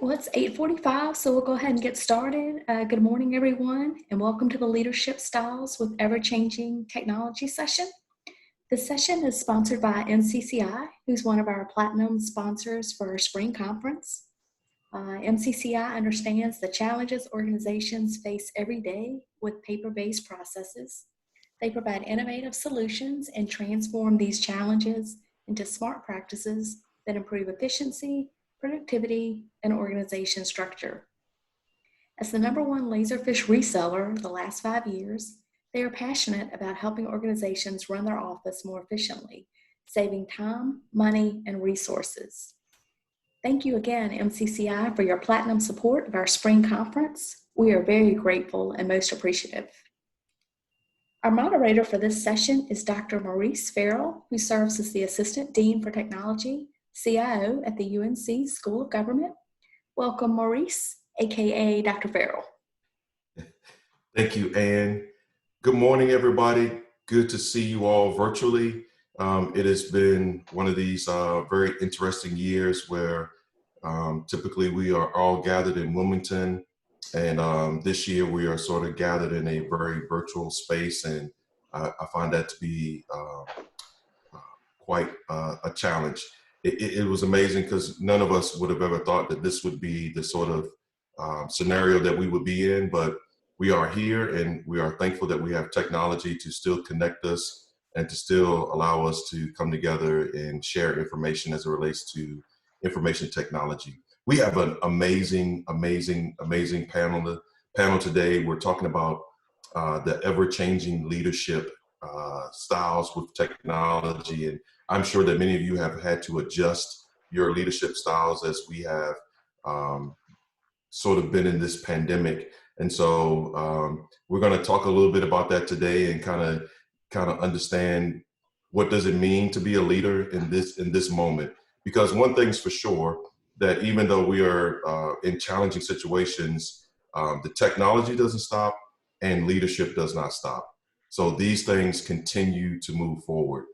well, it's 8:45, so we'll go ahead and get started. Good morning, everyone, and welcome to the Leadership Styles with Ever-Changing Technology session. This session is sponsored by MCCI, who's one of our platinum sponsors for our spring conference. MCCI understands the challenges organizations face every day with paper-based processes. They provide innovative solutions and transform these challenges into smart practices that improve efficiency, productivity, and organization structure. As the #1 laserfish reseller the last 5 years, they are passionate about helping organizations run their office more efficiently, saving time, money, and resources. Thank you again, MCCI, for your platinum support of our spring conference. We are very grateful and most appreciative. Our moderator for this session is Dr. Maurice Farrell, who serves as the Assistant Dean for Technology, CIO at the UNC School of Government. Welcome, Maurice, aka Dr. Farrell. Thank you, Ann. Good morning, everybody. Good to see you all virtually. It has been one of these very interesting years where typically we are all gathered in Wilmington, and this year we are sort of gathered in a very virtual space, and I find that to be quite a challenge. It was amazing because none of us would have ever thought that this would be the sort of scenario that we would be in, but we are here and we are thankful that we have technology to still connect us and to still allow us to come together and share information as it relates to information technology. We have an amazing panel today. We're talking about the ever-changing leadership styles with technology, and I'm sure that many of you have had to adjust your leadership styles as we have sort of been in this pandemic. And so we're going to talk a little bit about that today and kind of understand what does it mean to be a leader in this moment. Because one thing's for sure, that even though we are in challenging situations, the technology doesn't stop and leadership does not stop. So these things continue to move forward.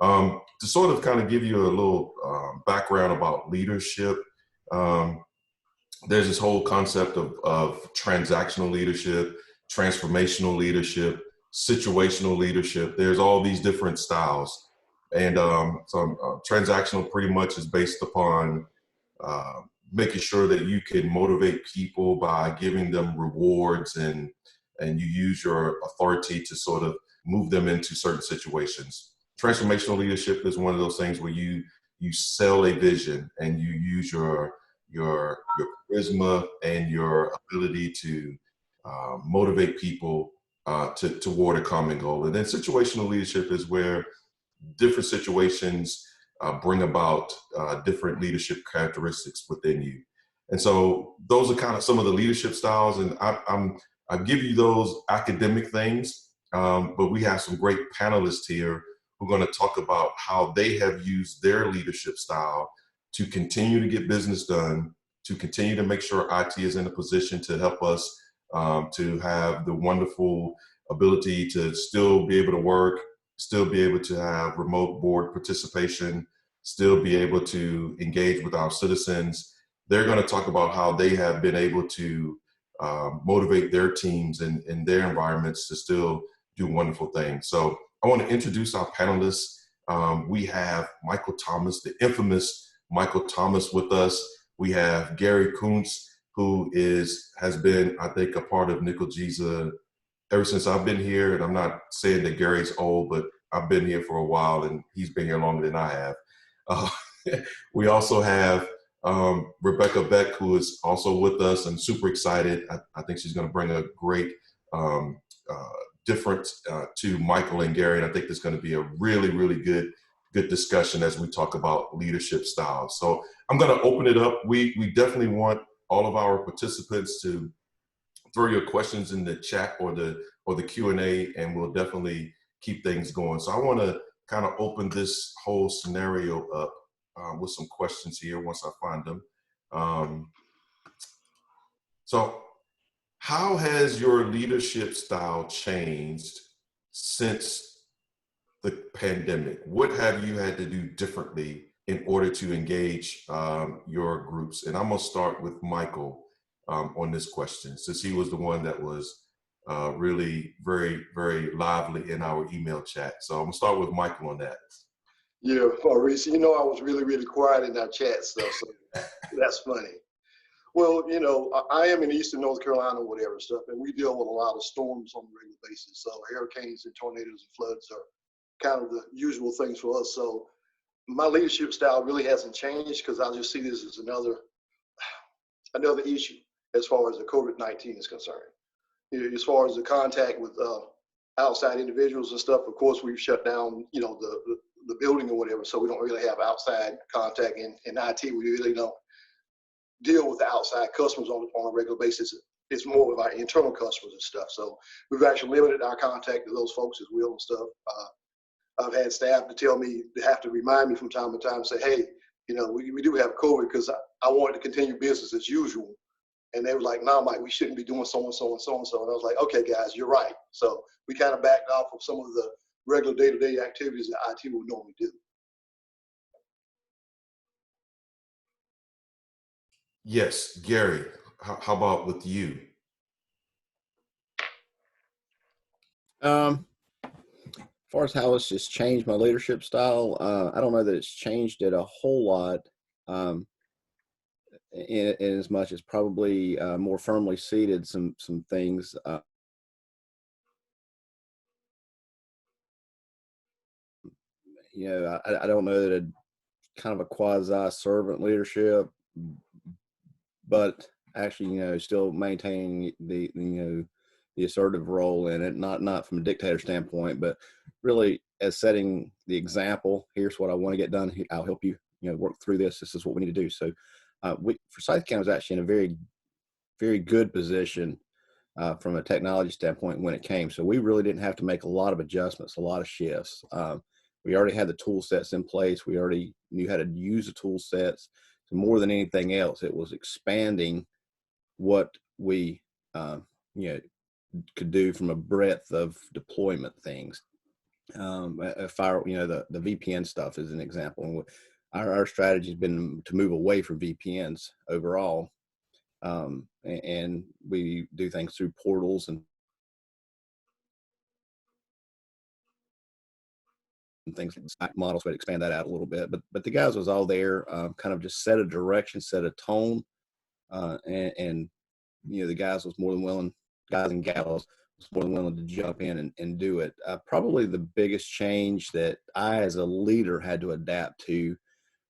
To sort of kind of give you a little background about leadership, there's this whole concept of transactional leadership, transformational leadership, situational leadership. There's all these different styles. And transactional pretty much is based upon making sure that you can motivate people by giving them rewards and you use your authority to sort of move them into certain situations. Transformational leadership is one of those things where you sell a vision and you use your charisma and your ability to motivate people toward a common goal. And then situational leadership is where different situations bring about different leadership characteristics within you. And so those are kind of some of the leadership styles, and I give you those academic things, but we have some great panelists here who are going to talk about how they have used their leadership style to continue to get business done, to continue to make sure IT is in a position to help us to have the wonderful ability to still be able to work, still be able to have remote board participation, still be able to engage with our citizens. They're going to talk about how they have been able to motivate their teams and their environments to still do wonderful things. So I want to introduce our panelists. We have Michael Thomas, the infamous Michael Thomas, with us. We have Gary Kuntz, who has been, I think, a part of Nickel Giza ever since I've been here. And I'm not saying that Gary's old, but I've been here for a while and he's been here longer than I have. We also have Rebecca Beck, who is also with us and super excited. I think she's going to bring a great difference to Michael and Gary. And I think there's going to be a really, really good discussion as we talk about leadership styles. So I'm going to open it up. We definitely want all of our participants to throw your questions in the chat or the Q&A, and we'll definitely keep things going. So I want to kind of open this whole scenario up with some questions here once I find them. So how has your leadership style changed since the pandemic? What have you had to do differently in order to engage your groups? And I'm going to start with Michael on this question, since he was the one that was really very, very lively in our email chat. So I'm going to start with Michael on that. Yeah, Maurice, I was really, really quiet in that chat stuff, so that's funny. Well, I am in Eastern North Carolina, whatever stuff, and we deal with a lot of storms on a regular basis. So hurricanes and tornadoes and floods are kind of the usual things for us. So my leadership style really hasn't changed, because I just see this as another issue as far as the COVID-19 is concerned. As far as the contact with outside individuals and stuff, of course, we've shut down, the building or whatever, so we don't really have outside contact. In IT, we really don't deal with the outside customers on a regular basis. It's more of our internal customers and stuff. So we've actually limited our contact to those folks as well and stuff. I've had staff to tell me, they have to remind me from time to time, say, hey, we do have COVID, because I wanted to continue business as usual. And they were like, no, Mike, we shouldn't be doing so and so and so and so. And I was like, okay, guys, you're right. So we kind of backed off of some of the regular day-to-day activities that IT would normally do. Yes, Gary, how about with you? As far as how it's just changed my leadership style, I don't know that it's changed it a whole lot, in as much as probably more firmly seated some things. I don't know that it's kind of a quasi-servant leadership, but actually, still maintaining the assertive role in it, not from a dictator standpoint, but really as setting the example. Here's what I want to get done. I'll help you, work through this. This is what we need to do. So Forsyth County was actually in a very, very good position from a technology standpoint when it came. So we really didn't have to make a lot of adjustments, a lot of shifts. We already had the tool sets in place. We already knew how to use the tool sets. So more than anything else, it was expanding what we, could do from a breadth of deployment things. The VPN stuff is an example. And our strategy has been to move away from VPNs overall. And we do things through portals and things like models, but expand that out a little bit. But the guys was all there, kind of just set a direction, set a tone, and the guys was more than willing, guys and gals was more than willing to jump in and do it. Probably the biggest change that I, as a leader, had to adapt to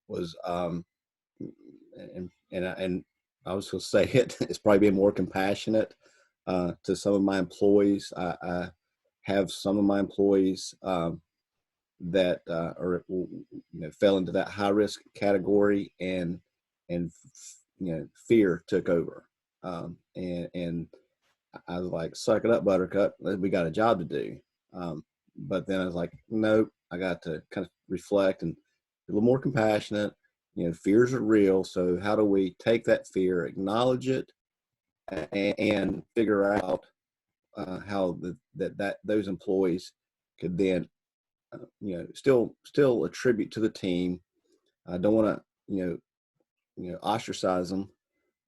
was, and I was going to say it's probably being more compassionate to some of my employees. I have some of my employees that are fell into that high risk category, and fear took over, and I was like, suck it up, Buttercup, we got a job to do. But then I was like, nope, I got to kind of reflect and be a little more compassionate. Fears are real, so how do we take that fear, acknowledge it, and figure out how those employees could then still attribute to the team. I don't want to ostracize them,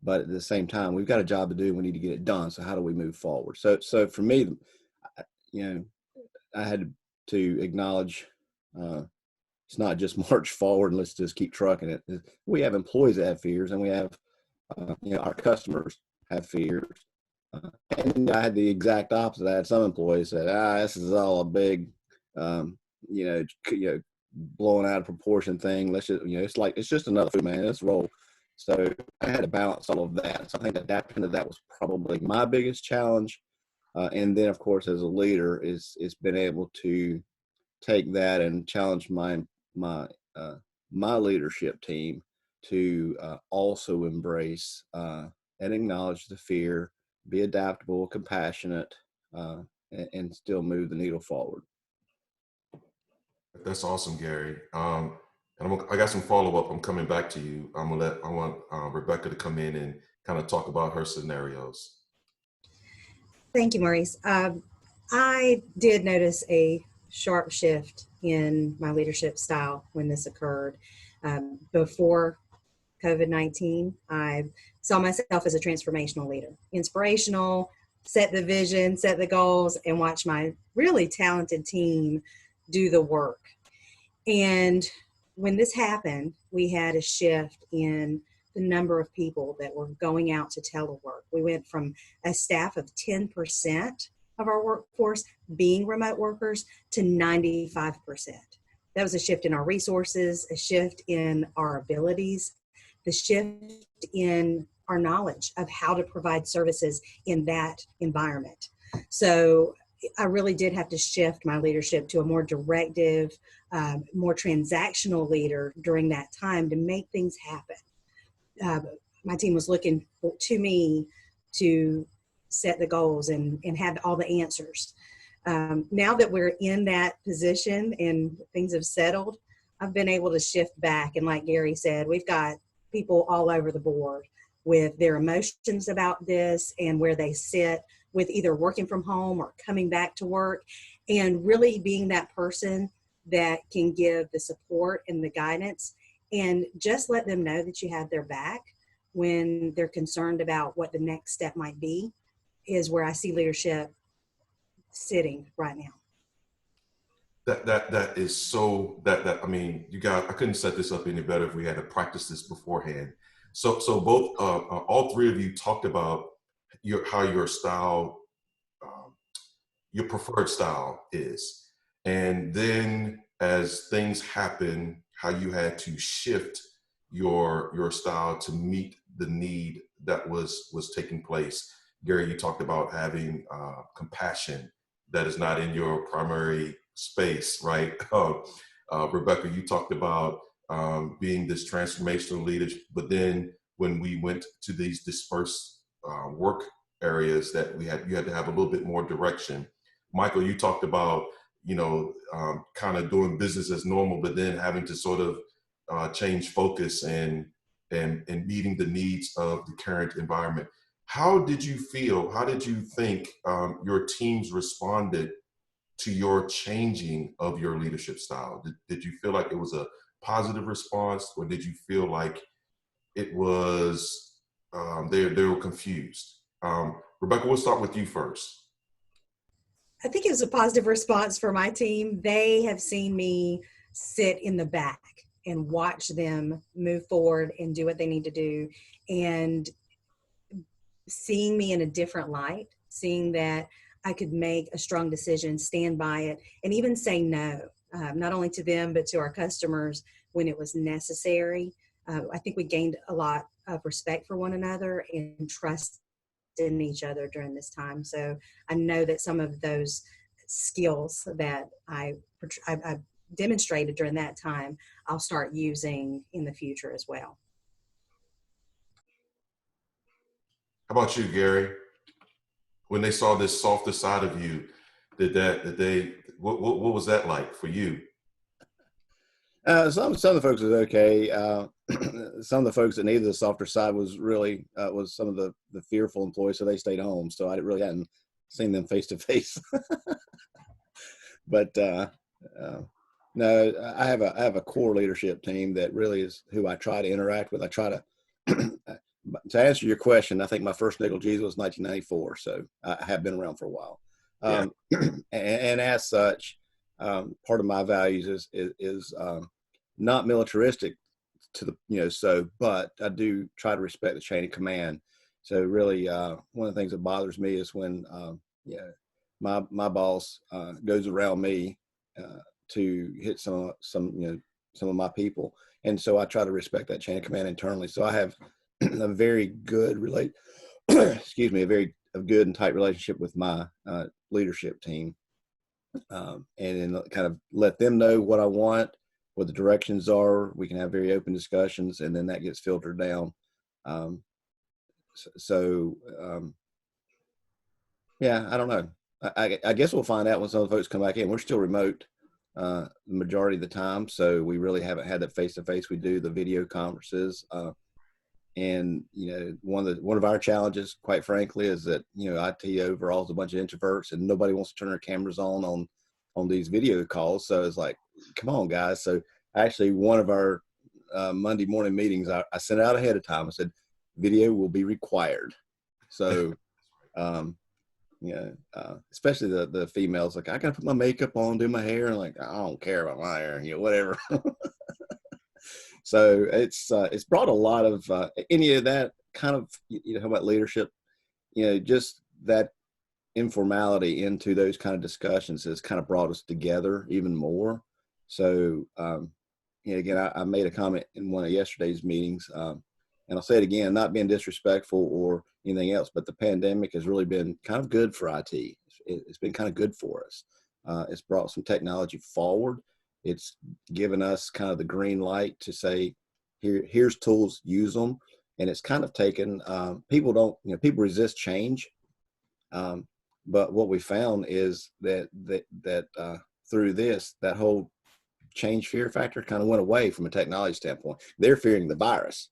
but at the same time, we've got a job to do. We need to get it done. So how do we move forward? So for me, I had to acknowledge it's not just march forward and let's just keep trucking it. We have employees that have fears, and we have our customers have fears. And I had the exact opposite. I had some employees said, this is all a big blowing out of proportion thing. Let's just, it's just another food, man. Let's roll. So I had to balance all of that. So I think adapting to that was probably my biggest challenge. And then, of course, as a leader, is been able to take that and challenge my leadership team to also embrace and acknowledge the fear, be adaptable, compassionate, and still move the needle forward. That's awesome, Gary. And I got some follow-up. I'm coming back to you. I want Rebecca to come in and kind of talk about her scenarios. Thank you, Maurice. I did notice a sharp shift in my leadership style when this occurred. Before COVID-19, I saw myself as a transformational leader, inspirational, set the vision, set the goals, and watch my really talented team do the work. And when this happened, we had a shift in the number of people that were going out to telework. We went from a staff of 10% of our workforce being remote workers to 95%. That was a shift in our resources, a shift in our abilities, the shift in our knowledge of how to provide services in that environment. So I really did have to shift my leadership to a more directive, more transactional leader during that time to make things happen. My team was looking to me to set the goals and have all the answers. Now that we're in that position and things have settled, I've been able to shift back. And like Gary said, we've got people all over the board with their emotions about this and where they sit with either working from home or coming back to work, and really being that person that can give the support and the guidance and just let them know that you have their back when they're concerned about what the next step might be is where I see leadership sitting right now. That is so that I mean, you guys, I couldn't set this up any better if we had to practice this beforehand. So both all three of you talked about how your style, your preferred style is, and then as things happen, how you had to shift your style to meet the need that was taking place. Gary, you talked about having compassion that is not in your primary space, right? Rebecca, you talked about being this transformational leader, but then when we went to these dispersed work areas that you had to have a little bit more direction. Michael, you talked about, kind of doing business as normal, but then having to sort of change focus and meeting the needs of the current environment. How did you feel? How did you think your teams responded to your changing of your leadership style? Did you feel like it was a positive response, or did you feel like it was they were confused? Rebecca, we'll start with you first. I think it was a positive response for my team. They have seen me sit in the back and watch them move forward and do what they need to do, and seeing me in a different light, seeing that I could make a strong decision, stand by it, and even say no, not only to them, but to our customers when it was necessary. I think we gained a lot of respect for one another and trust in each other during this time. So I know that some of those skills that I demonstrated during that time, I'll start using in the future as well. How about you, Gary? When they saw this softer side of you, what was that like for you? Some of the folks was okay. Some of the folks that needed the softer side was really was some of the fearful employees, so they stayed home. So I really hadn't seen them face to face. But no, I have a core leadership team that really is who I try to interact with. I try to to answer your question. I think my first nickel Jesus was 1994, so I have been around for a while. Yeah. And as such, part of my values is not militaristic to the but I do try to respect the chain of command. So really, one of the things that bothers me is when my boss goes around me to hit some of my people, and so I try to respect that chain of command internally. So I have a very good a very good and tight relationship with my leadership team. And then kind of let them know what I want, what the directions are. We can have very open discussions, and then that gets filtered down. I don't know. I guess we'll find out when some of the folks come back in. We're still remote the majority of the time, so we really haven't had that face-to-face. We do the video conferences. And one of our challenges, quite frankly, is that IT overall is a bunch of introverts, and nobody wants to turn their cameras on these video calls. So it's like, come on, guys. So actually, one of our Monday morning meetings, I sent out ahead of time. I said, video will be required. So, especially the females, like, I got to put my makeup on, do my hair. And like, I don't care about my hair, whatever. So it's brought a lot of any of that kind of, how about leadership, just that informality into those kind of discussions has kind of brought us together even more. So, again, I made a comment in one of yesterday's meetings, and I'll say it again, not being disrespectful or anything else, but the pandemic has really been kind of good for IT. It's been kind of good for us. It's brought some technology forward. It's given us kind of the green light to say, here's tools, use them. And it's kind of taken, people resist change. But what we found is that through this, that whole change fear factor kind of went away from a technology standpoint. They're fearing the virus.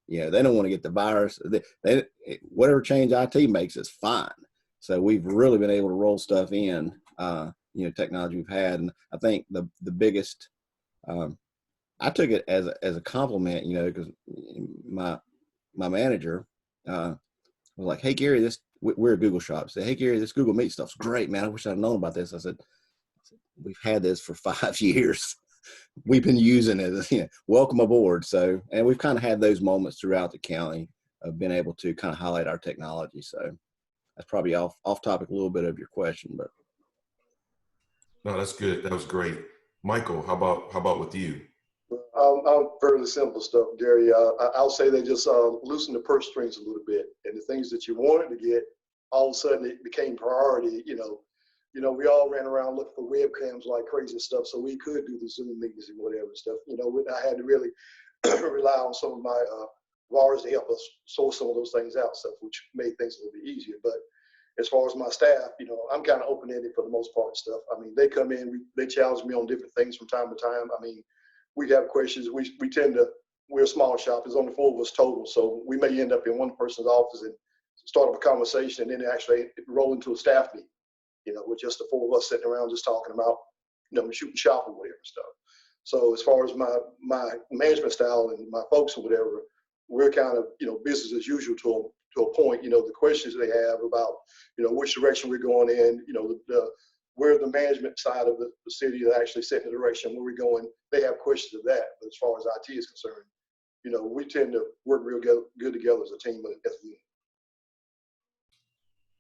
They don't want to get the virus. They whatever change IT makes is fine. So we've really been able to roll stuff in, technology we've had. And I think the biggest, I took it as a compliment, because my manager was like, "Hey Gary, we're a Google shop." Say, "Hey Gary, this Google Meet stuff's great, man. I wish I'd known about this." I said, "We've had this for 5 years. We've been using it. Welcome aboard." So, and we've kind of had those moments throughout the county of being able to kind of highlight our technology. So that's probably off topic a little bit of your question, but. No, that's good. That was great. Michael, how about with you? I'm fairly simple stuff, Gary. I'll say they just loosen the purse strings a little bit, and the things that you wanted to get, all of a sudden it became priority. We all ran around looking for webcams like crazy stuff, so we could do the Zoom meetings and whatever stuff. I had to really rely on some of my VARs to help us sort some of those things out, stuff which made things a little bit easier. But as far as my staff, I'm kind of open-ended for the most part stuff. I mean, they come in, they challenge me on different things from time to time. I mean, we have questions. We're a small shop. There's only 4 of us total. So we may end up in one person's office and start up a conversation and then actually roll into a staff meeting, with just the 4 of us sitting around just talking about, shooting shop or whatever stuff. So as far as my management style and my folks or whatever, we're kind of, business as usual to a point. The questions they have about, which direction we're going in, we're the management side of the city that actually set the direction where we're going. They have questions of that. But as far as IT is concerned, we tend to work real good together as a team as a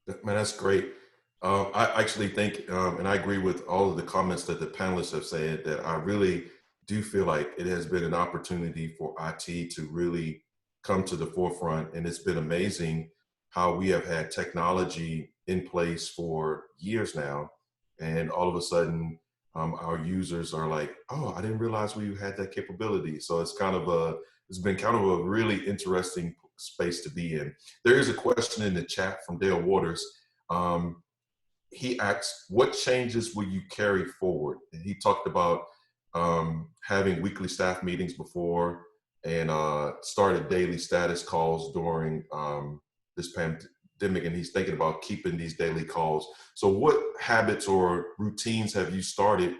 unit. Man, that's great. I actually think, and I agree with all of the comments that the panelists have said, that I really do feel like it has been an opportunity for IT to really come to the forefront. And it's been amazing how we have had technology in place for years now. And all of a sudden, our users are like, "Oh, I didn't realize we had that capability." So it's been kind of a really interesting space to be in. There is a question in the chat from Dale Waters. He asks, "What changes will you carry forward?" And he talked about having weekly staff meetings before and started daily status calls during this pandemic, and he's thinking about keeping these daily calls. So what habits or routines have you started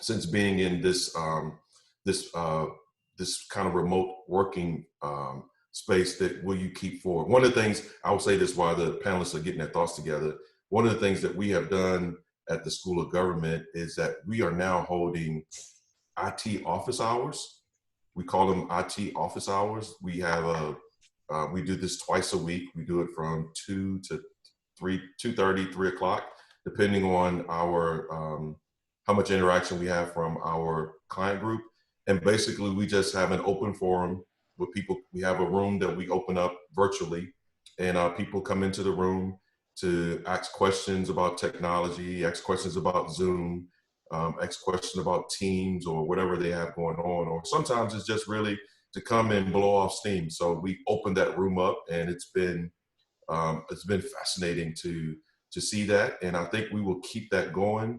since being in this kind of remote working space that will you keep forward? One of the things, I will say this while the panelists are getting their thoughts together, one of the things that we have done at the School of Government is that we are now holding IT office hours. We call them IT office hours. We have we do this twice a week. We do it from 2 to 2:30, 3 o'clock, depending on our how much interaction we have from our client group. And basically, we just have an open forum with people. We have a room that we open up virtually, and people come into the room to ask questions about technology, ask questions about Zoom, ask questions about Teams or whatever they have going on. Or sometimes it's just really to come and blow off steam. So we opened that room up, and it's been fascinating to see that. And I think we will keep that going.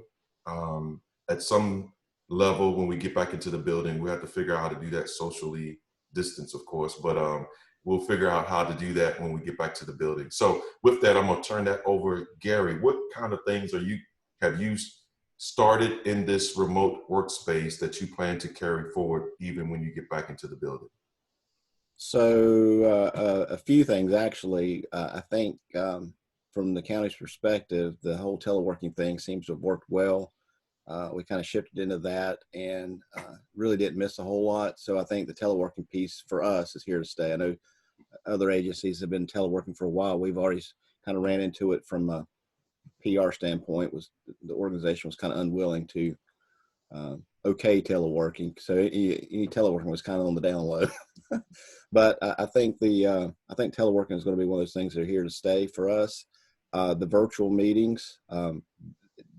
At some level, when we get back into the building, we have to figure out how to do that socially distance, of course, but we'll figure out how to do that when we get back to the building. So with that, I'm gonna turn that over. Gary, what kind of things have you started in this remote workspace that you plan to carry forward even when you get back into the building? So a few things, actually. I think from the county's perspective, the whole teleworking thing seems to have worked well. We kind of shifted into that and really didn't miss a whole lot. So I think the teleworking piece for us is here to stay. I know other agencies have been teleworking for a while. We've already kind of ran into it from a PR standpoint. Was the organization was kind of unwilling to okay teleworking, so any teleworking was kind of on the down low. But I think teleworking is going to be one of those things that are here to stay for us. The virtual meetings,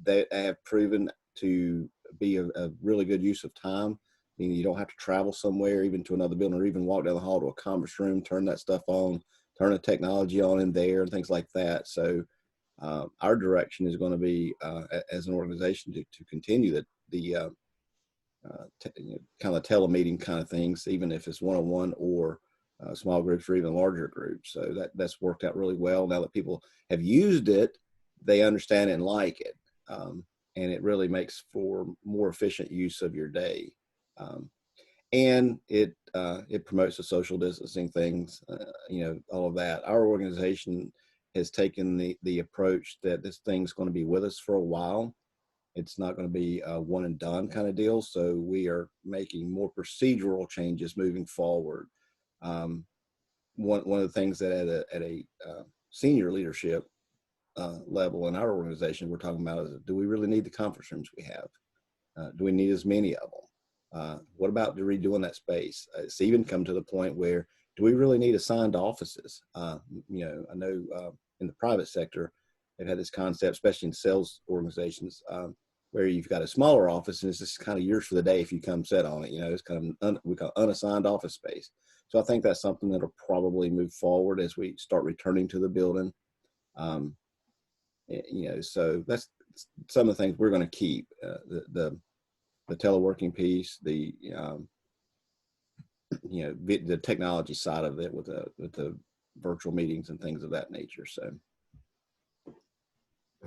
they have proven to be a really good use of time. I mean, you don't have to travel somewhere, even to another building, or even walk down the hall to a conference room, turn that stuff on, turn the technology on in there, and things like that. So our direction is going to be, as an organization, to continue the kind of telemeeting kind of things, even if it's one-on-one or small groups or even larger groups. So that's worked out really well. Now that people have used it, they understand and like it. And it really makes for more efficient use of your day. And it promotes the social distancing things, all of that. Our organization has taken the approach that this thing's going to be with us for a while. It's not going to be a one and done kind of deal. So we are making more procedural changes moving forward. One of the things that at a senior leadership level in our organization we're talking about is, do we really need the conference rooms we have? Do we need as many of them? What about redoing that space? It's even come to the point where, do we really need assigned offices? I know in the private sector, they've had this concept, especially in sales organizations, where you've got a smaller office and it's just kind of yours for the day if you come sit on it. It's kind of we call unassigned office space. So I think that's something that'll probably move forward as we start returning to the building. So that's some of the things we're going to keep, the teleworking piece, the technology side of it with the virtual meetings and things of that nature. So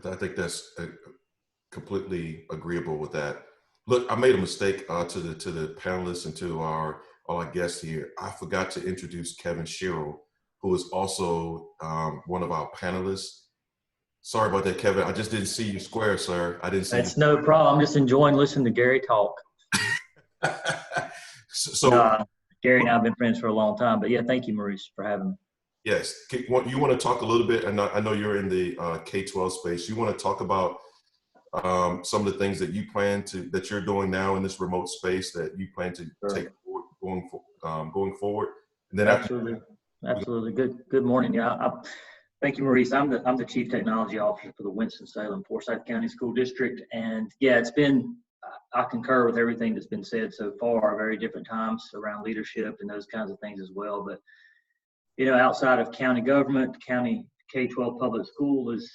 I think that's completely agreeable with that. Look, I made a mistake to the panelists and to all our guests here. I forgot to introduce Kevin Sherrill, who is also one of our panelists. Sorry about that, Kevin. I just didn't see you square, sir. I didn't see That's you. no problem. I'm just enjoying listening to Gary talk. So Gary and I have been friends for a long time, but yeah, thank you, Maurice, for having me. yes, you want to talk a little bit, and I know you're in the K-12 space. You want to talk about some of the things that that you're doing now in this remote space that you plan to take forward, going forward, and then Absolutely. Good morning. Yeah, thank you, Maurice. I'm the Chief Technology Officer for the Winston-Salem Forsyth County School District, and yeah, it's been. I concur with everything that's been said so far. Very different times around leadership and those kinds of things as well. But outside of county government, county K-12 public school is,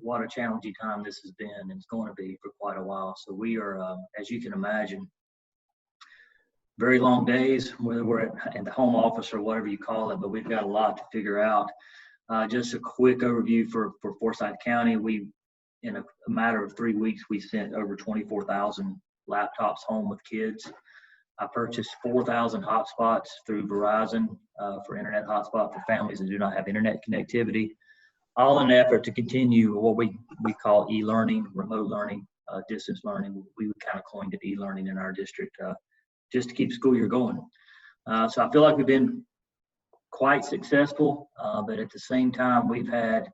what a challenging time this has been and it's going to be for quite a while. So we are, as you can imagine, very long days, whether we're at the home office or whatever you call it, but we've got a lot to figure out. Just a quick overview for Forsyth County. In a matter of 3 weeks, we sent over 24,000 laptops home with kids. I purchased 4,000 hotspots through Verizon for internet hotspot for families that do not have internet connectivity, all in an effort to continue what we call e-learning, remote learning, distance learning. We kind of coined it e-learning in our district just to keep the school year going. So I feel like we've been quite successful, but at the same time, we've had,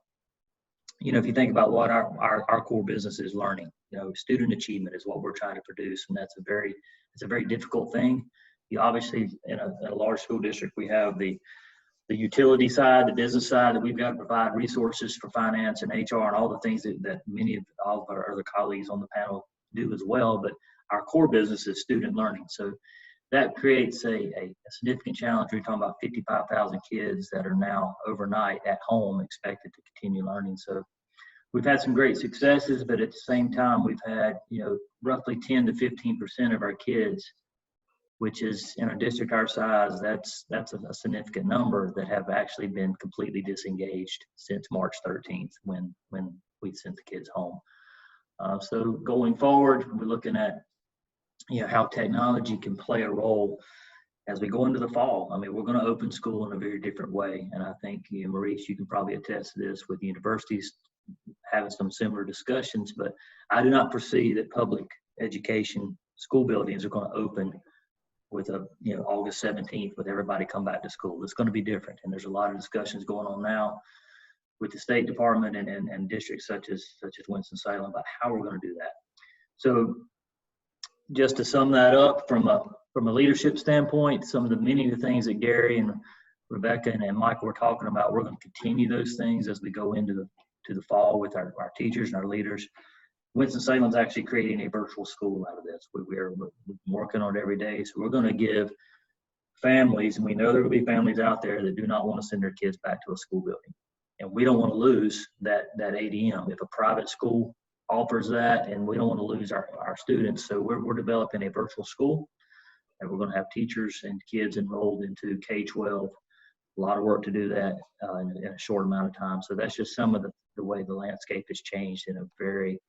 if you think about what our core business is learning, student achievement is what we're trying to produce, and it's a very difficult thing. You obviously, in a large school district, we have the utility side, the business side, that we've got to provide resources for finance and HR and all the things that many of all of our other colleagues on the panel do as well. But our core business is student learning. So that creates a significant challenge. We're talking about 55,000 kids that are now overnight at home expected to continue learning. So we've had some great successes, but at the same time, we've had, roughly 10 to 15% of our kids, which is in a district our size, that's a significant number, that have actually been completely disengaged since March 13th when we sent the kids home. So going forward, we're looking at how technology can play a role as we go into the fall. I mean, we're going to open school in a very different way, and I think Maurice, you can probably attest to this with the universities having some similar discussions. But I do not foresee that public education school buildings are going to open with August 17th with everybody come back to school. It's going to be different, and there's a lot of discussions going on now with the State Department and districts such as Winston-Salem about how we're going to do that. So just to sum that up from a leadership standpoint, some of the many of the things that Gary and Rebecca and Michael were talking about, we're going to continue those things as we go into the fall with our teachers and our leaders. Winston-Salem's actually creating a virtual school out of this. We're working on it every day. So we're going to give families, and we know there will be families out there that do not want to send their kids back to a school building. And we don't want to lose that ADM. If a private school offers that, and we don't want to lose our students. So we're developing a virtual school, and we're going to have teachers and kids enrolled into K-12. A lot of work to do that in a short amount of time. So that's just some of the way the landscape has changed in a very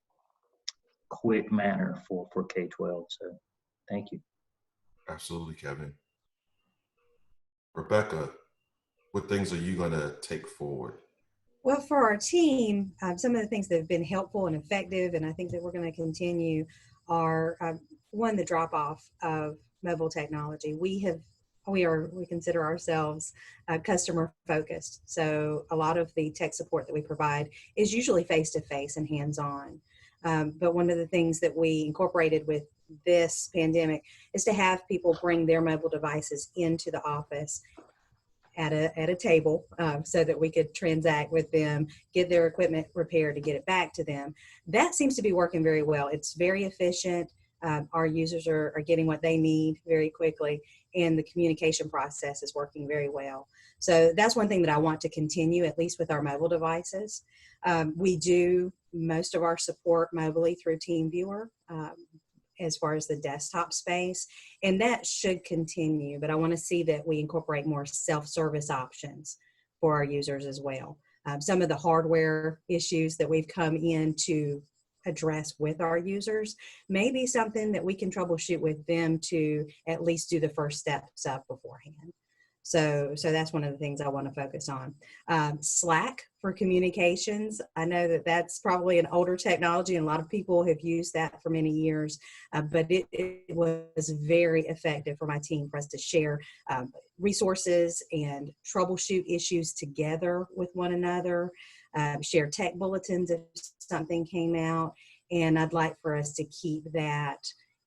quick manner for K-12. So thank you. Absolutely, Kevin. Rebecca, what things are you going to take forward? Well, for our team, some of the things that have been helpful and effective, and I think that we're going to continue, are one, the drop off of mobile technology. We consider ourselves customer focused. So a lot of the tech support that we provide is usually face to face and hands on. But one of the things that we incorporated with this pandemic is to have people bring their mobile devices into the office at a table so that we could transact with them, get their equipment repaired to get it back to them. That seems to be working very well. It's very efficient. Our users are getting what they need very quickly, and the communication process is working very well. So that's one thing that I want to continue, at least with our mobile devices. We do most of our support mobily through TeamViewer as far as the desktop space, and that should continue, but I want to see that we incorporate more self-service options for our users as well. Some of the hardware issues that we've come in to address with our users may be something that we can troubleshoot with them to at least do the first steps up beforehand. So that's one of the things I want to focus on. Slack for communications. I know that that's probably an older technology, and a lot of people have used that for many years, but it was very effective for my team for us to share resources and troubleshoot issues together with one another, share tech bulletins if something came out, and I'd like for us to keep that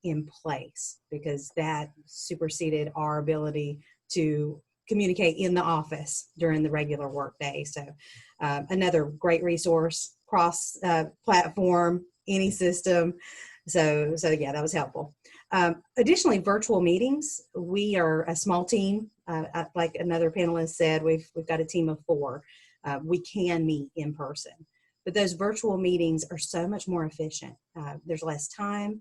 in place because that superseded our ability to communicate in the office during the regular work day. So another great resource, cross platform, any system. So yeah, that was helpful. Additionally, virtual meetings. We are a small team. Like another panelist said, we've got a team of 4. We can meet in person, but those virtual meetings are so much more efficient. There's less time.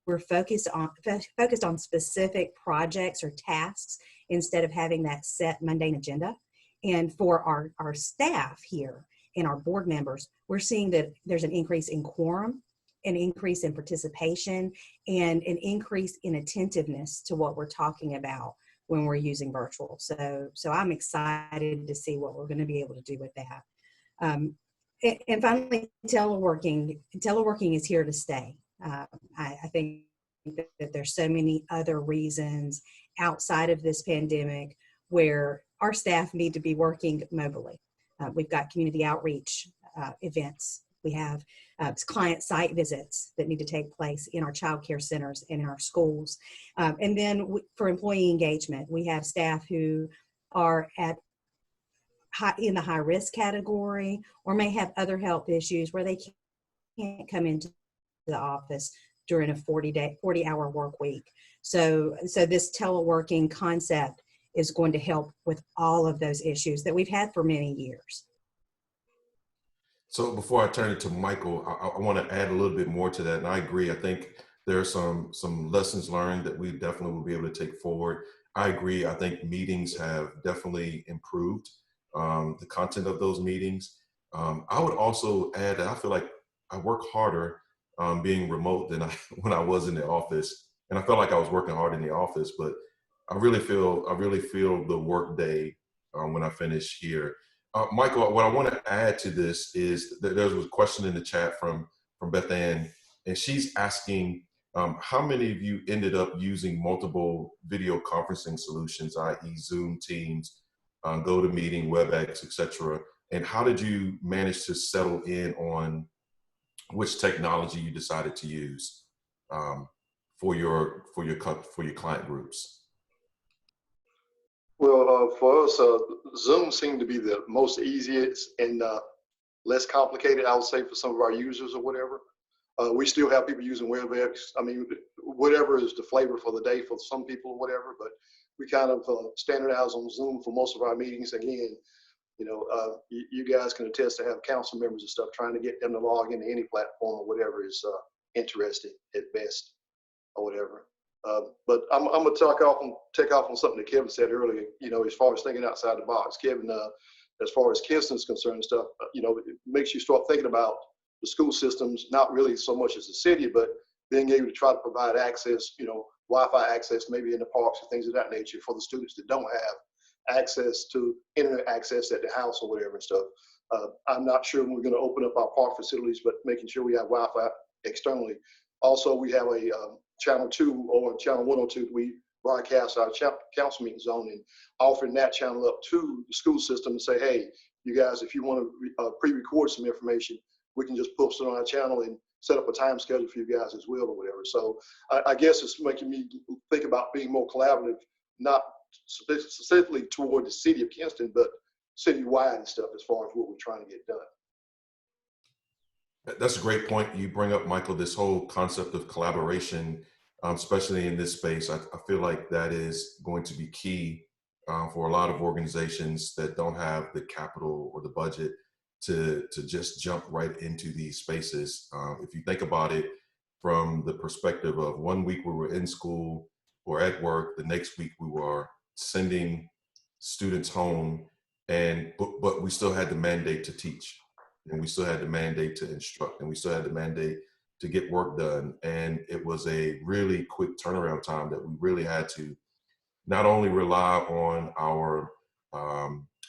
We're focused on specific projects or tasks instead of having that set mundane agenda. And for our staff here and our board members, we're seeing that there's an increase in quorum, an increase in participation, and an increase in attentiveness to what we're talking about when we're using virtual. So I'm excited to see what we're going to be able to do with that. And finally, teleworking is here to stay. I think that there's so many other reasons outside of this pandemic where our staff need to be working mobily. We've got community outreach events. We have client site visits that need to take place in our child care centers and in our schools. And then for employee engagement, we have staff who are in the high risk category or may have other health issues where they can't come into the office during a 40-hour work week. So this teleworking concept is going to help with all of those issues that we've had for many years. So before I turn it to Michael, I want to add a little bit more to that. And I agree. I think there are some lessons learned that we definitely will be able to take forward. I agree. I think meetings have definitely improved the content of those meetings. I would also add that I feel like work harder being remote than when I was in the office. And I felt like I was working hard in the office, but I really feel the work day when I finish here. Michael, what I want to add to this is that there was a question in the chat from Beth Ann, and she's asking how many of you ended up using multiple video conferencing solutions, i.e. Zoom, Teams, GoToMeeting, WebEx, etc. And how did you manage to settle in on which technology you decided to use for your client groups? Well, for us, Zoom seemed to be the most easiest and less complicated, I would say, for some of our users or whatever. We still have people using WebEx. I mean, whatever is the flavor for the day for some people or whatever, but we kind of standardize on Zoom for most of our meetings. Again, you know, you guys can attest to have council members and stuff, trying to get them to log into any platform or whatever is interesting at best or whatever. But I'm going to take off on something that Kevin said earlier, you know, as far as thinking outside the box. Kevin, as far as Kinston's concerned and stuff, you know, it makes you start thinking about the school systems, not really so much as the city, but being able to try to provide access, you know, Wi-Fi access, maybe in the parks and things of that nature for the students that don't have access to internet access at the house or whatever and stuff. I'm not sure when we're going to open up our park facilities, but making sure we have Wi-Fi externally. Also, we have a channel 2 or channel 102 we broadcast our council meetings on, and offering that channel up to the school system and say, hey, you guys, if you want to pre-record some information, we can just post it on our channel and set up a time schedule for you guys as well or whatever. So I guess it's making me think about being more collaborative, not specifically toward the city of Kinston, but citywide and stuff as far as what we're trying to get done. That's a great point you bring up, Michael, this whole concept of collaboration, especially in this space. I feel like that is going to be key for a lot of organizations that don't have the capital or the budget to just jump right into these spaces. If you think about it from the perspective of 1 week we were in school or at work, the next week we were sending students home, but we still had the mandate to teach, and we still had the mandate to instruct, and we still had the mandate to get work done. And it was a really quick turnaround time that we really had to not only rely on our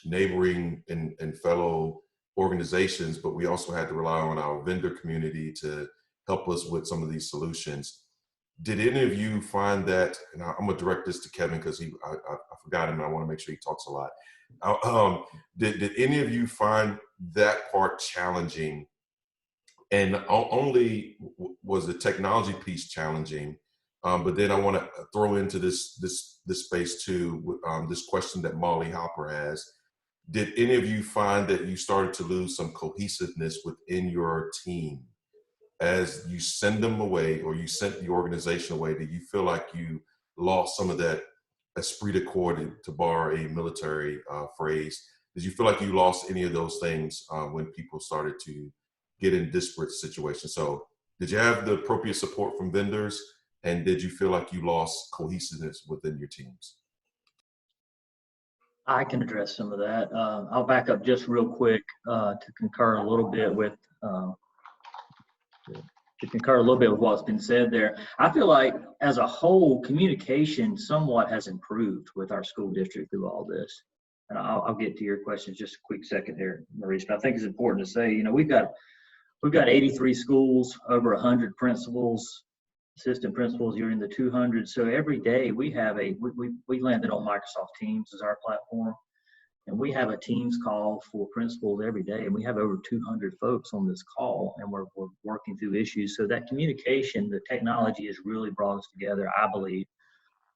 neighboring and fellow organizations, but we also had to rely on our vendor community to help us with some of these solutions. Did any of you find that, and I'm gonna direct this to Kevin because I forgot him and I wanna make sure he talks a lot. Did any of you find that part challenging? And only was the technology piece challenging, but then I want to throw into this space too, this question that Molly Hopper has. Did any of you find that you started to lose some cohesiveness within your team as you send them away, or you sent the organization away? Did you feel like you lost some of that esprit de corps, to borrow a military phrase? Did you feel like you lost any of those things when people started to get in disparate situations? So did you have the appropriate support from vendors, and did you feel like you lost cohesiveness within your teams? I can address some of that. I'll back up just real quick to concur a little bit with what's been said there. I feel like as a whole, communication somewhat has improved with our school district through all this. And I'll get to your questions just a quick second here, Maurice. But I think it's important to say, you know, we've got 83 schools, over 100 principals, assistant principals. You're in the 200. So every day we have we landed on Microsoft Teams as our platform, and we have a Teams call for principals every day, and we have over 200 folks on this call, and we're working through issues. So that communication, the technology has really brought us together, I believe,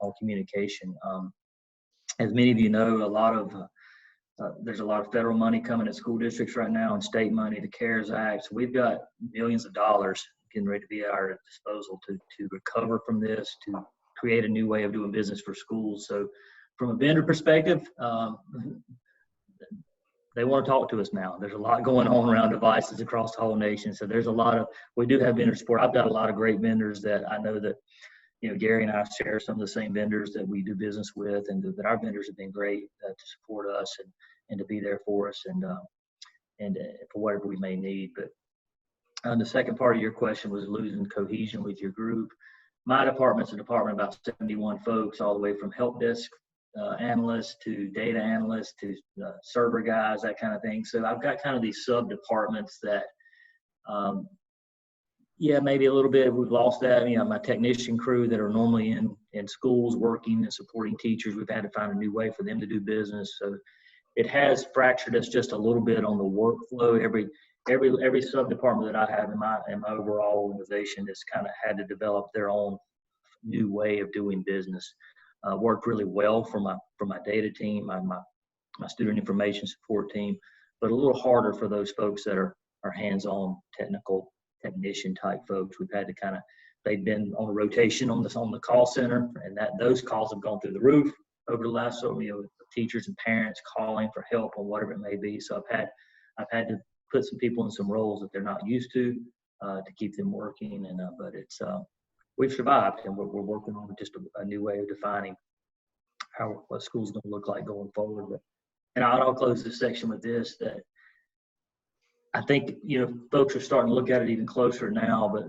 on communication. As many of you know, there's a lot of federal money coming at school districts right now, and state money, the CARES Act. So we've got millions of dollars getting ready to be at our disposal to recover from this, to create a new way of doing business for schools. So from a vendor perspective, they want to talk to us now. There's a lot going on around devices across the whole nation. So we do have vendor support. I've got a lot of great vendors that I know that, you know, Gary and I share some of the same vendors that we do business with, and that our vendors have been great to support us and to be there for us and for whatever we may need. But And the second part of your question was losing cohesion with your group. My department's a department of about 71 folks, all the way from help desk analysts to data analysts to server guys, that kind of thing. So I've got kind of these sub departments that, yeah, maybe a little bit we've lost that. You know, my technician crew that are normally in schools working and supporting teachers, we've had to find a new way for them to do business. So it has fractured us just a little bit on the workflow. Every sub department that I have in my overall organization has kind of had to develop their own new way of doing business. Worked really well for my data team, my student information support team, but a little harder for those folks that are hands-on technician type folks. We've had to they've been on a rotation on the call center, and those calls have gone through the roof over the last teachers and parents calling for help on whatever it may be. So I've had to put some people in some roles that they're not used to keep them working, and but it's we've survived, and we're working on just a new way of defining what school's going to look like going forward. And I'll close this section with this, that I think, folks are starting to look at it even closer now, but,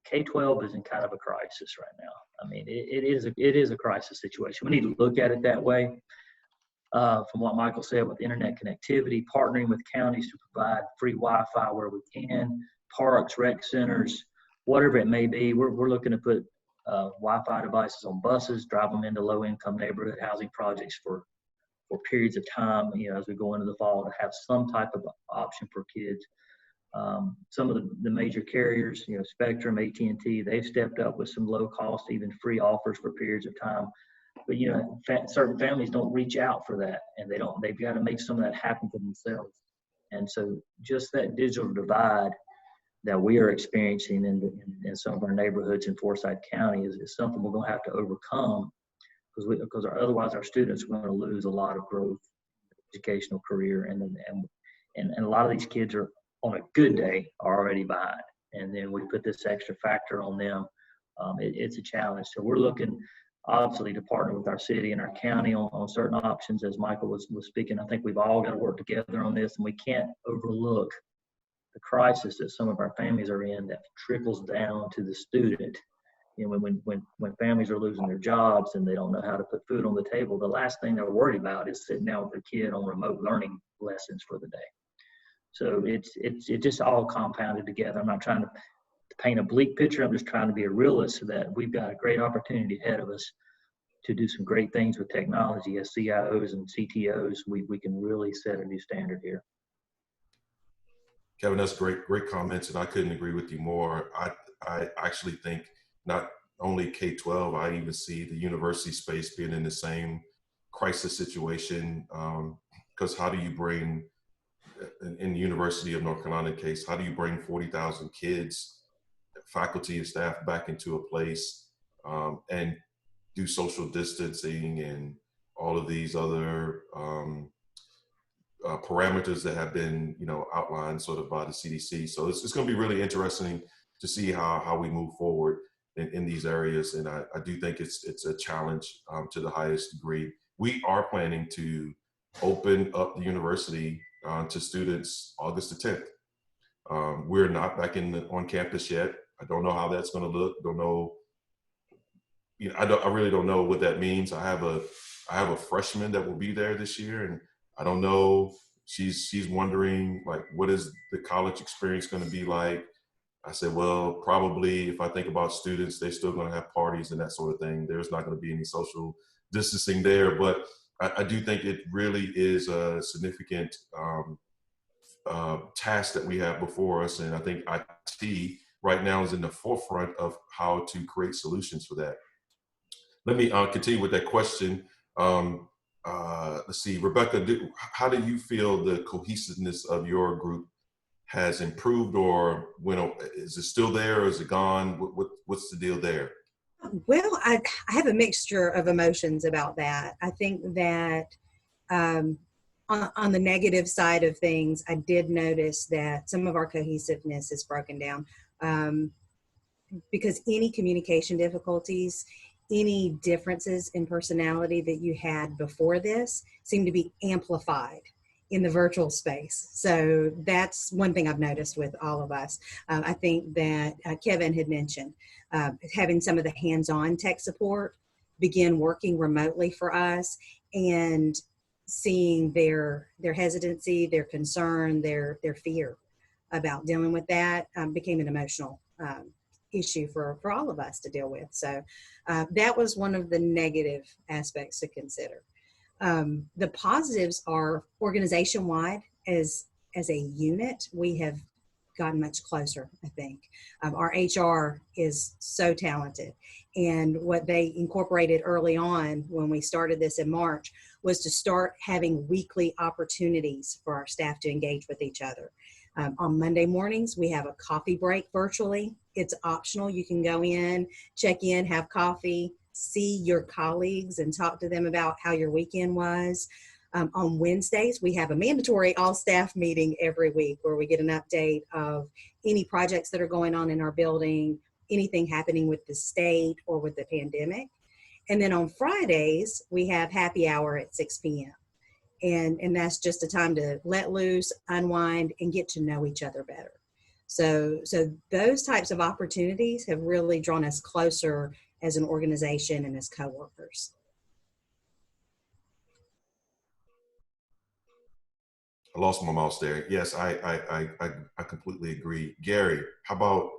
K-12 is in kind of a crisis right now. I mean, it is a crisis situation. We need to look at it that way. From what Michael said with internet connectivity, partnering with counties to provide free Wi-Fi where we can, parks, rec centers, whatever it may be. We're looking to put Wi-Fi devices on buses, drive them into low-income neighborhood housing projects for periods of time, as we go into the fall, to have some type of option for kids. Some of the major carriers, Spectrum, AT&T, they've stepped up with some low-cost, even free offers for periods of time. But certain families don't reach out for that, and they've got to make some of that happen for themselves. And so just that digital divide that we are experiencing in some of our neighborhoods in Forsyth County is something we're going to have to overcome, because otherwise our students are going to lose a lot of growth, educational career, and a lot of these kids are, on a good day, are already behind. And then we put this extra factor on them. It's a challenge. So we're looking, obviously, to partner with our city and our county on certain options. As Michael was speaking, I think we've all got to work together on this, and we can't overlook the crisis that some of our families are in that trickles down to the student. When families are losing their jobs and they don't know how to put food on the table, the last thing they're worried about is sitting down with their kid on remote learning lessons for the day. So it's just all compounded together. I'm not trying to paint a bleak picture. I'm just trying to be a realist, so that we've got a great opportunity ahead of us to do some great things with technology. As CIOs and CTOs, we can really set a new standard here. Kevin, that's great comments, and I couldn't agree with you more. I actually think not only K-12, I even see the university space being in the same crisis situation, because how do you bring, in the University of North Carolina case, how do you bring 40,000 kids, faculty and staff back into a place and do social distancing and all of these other parameters that have been, outlined sort of by the CDC. So it's going to be really interesting to see how we move forward in these areas. And I do think it's a challenge to the highest degree. We are planning to open up the university to students August the 10th. We're not back on campus yet. I don't know how that's going to look. Don't know. I really don't know what that means. I have a freshman that will be there this year, and I don't know. She's wondering, like, what is the college experience going to be like? I said, well, probably if I think about students, they're still going to have parties and that sort of thing. There's not going to be any social distancing there, but I do think it really is a significant task that we have before us. And I think IT right now is in the forefront of how to create solutions for that. Let me continue with that question. Let's see, Rebecca, how do you feel the cohesiveness of your group has improved, or is it still there, or is it gone? What's the deal there? Well, I have a mixture of emotions about that. I think that on the negative side of things, I did notice that some of our cohesiveness is broken down because any communication difficulties, any differences in personality that you had before this seem to be amplified in the virtual space. So that's one thing I've noticed with all of us. I think that Kevin had mentioned having some of the hands-on tech support begin working remotely for us, and seeing their hesitancy, their concern, their fear about dealing with that became an emotional issue for all of us to deal with. So that was one of the negative aspects to consider. The positives are organization-wide, as a unit, we have gotten much closer, I think. Our HR is so talented. And what they incorporated early on when we started this in March was to start having weekly opportunities for our staff to engage with each other. On Monday mornings, we have a coffee break virtually. It's optional. You can go in, check in, have coffee, see your colleagues and talk to them about how your weekend was. On Wednesdays, we have a mandatory all-staff meeting every week where we get an update of any projects that are going on in our building, anything happening with the state or with the pandemic. And then on Fridays, we have happy hour at 6 p.m. And that's just a time to let loose, unwind, and get to know each other better. So those types of opportunities have really drawn us closer as an organization and as coworkers. I lost my mouse there. Yes, I completely agree. Gary, how about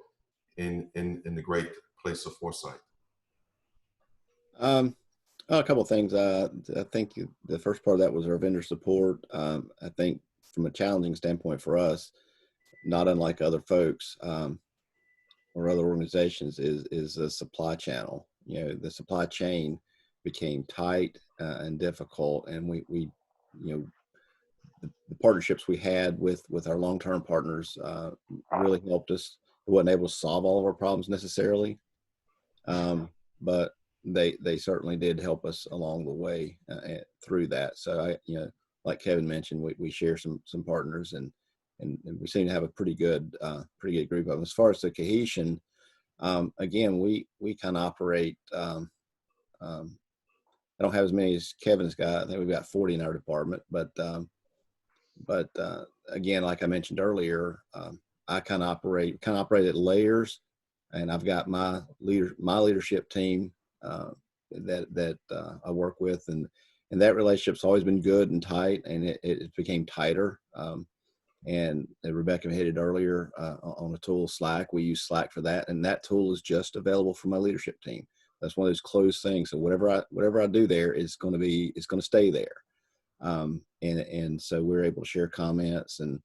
in the great place of foresight? A couple of things. I think the first part of that was our vendor support. I think from a challenging standpoint for us, not unlike other folks or other organizations, is a supply channel. You know, the supply chain became tight and difficult, and we you know, the partnerships we had with our long-term partners really helped us. We wasn't able to solve all of our problems necessarily, but they certainly did help us along the way through that. So like Kevin mentioned, we share some partners, and we seem to have a pretty good group of them. As far as the cohesion, again, we kind of operate. I don't have as many as Kevin's got. I think we've got 40 in our department, but again, like I mentioned earlier, I kind of operate at layers, and I've got my leadership team that I work with, and that relationship's always been good and tight, and it became tighter. And Rebecca hit it earlier on the tool Slack. We use Slack for that, and that tool is just available for my leadership team. That's one of those closed things. So whatever I do there is going to stay there. And so we're able to share comments and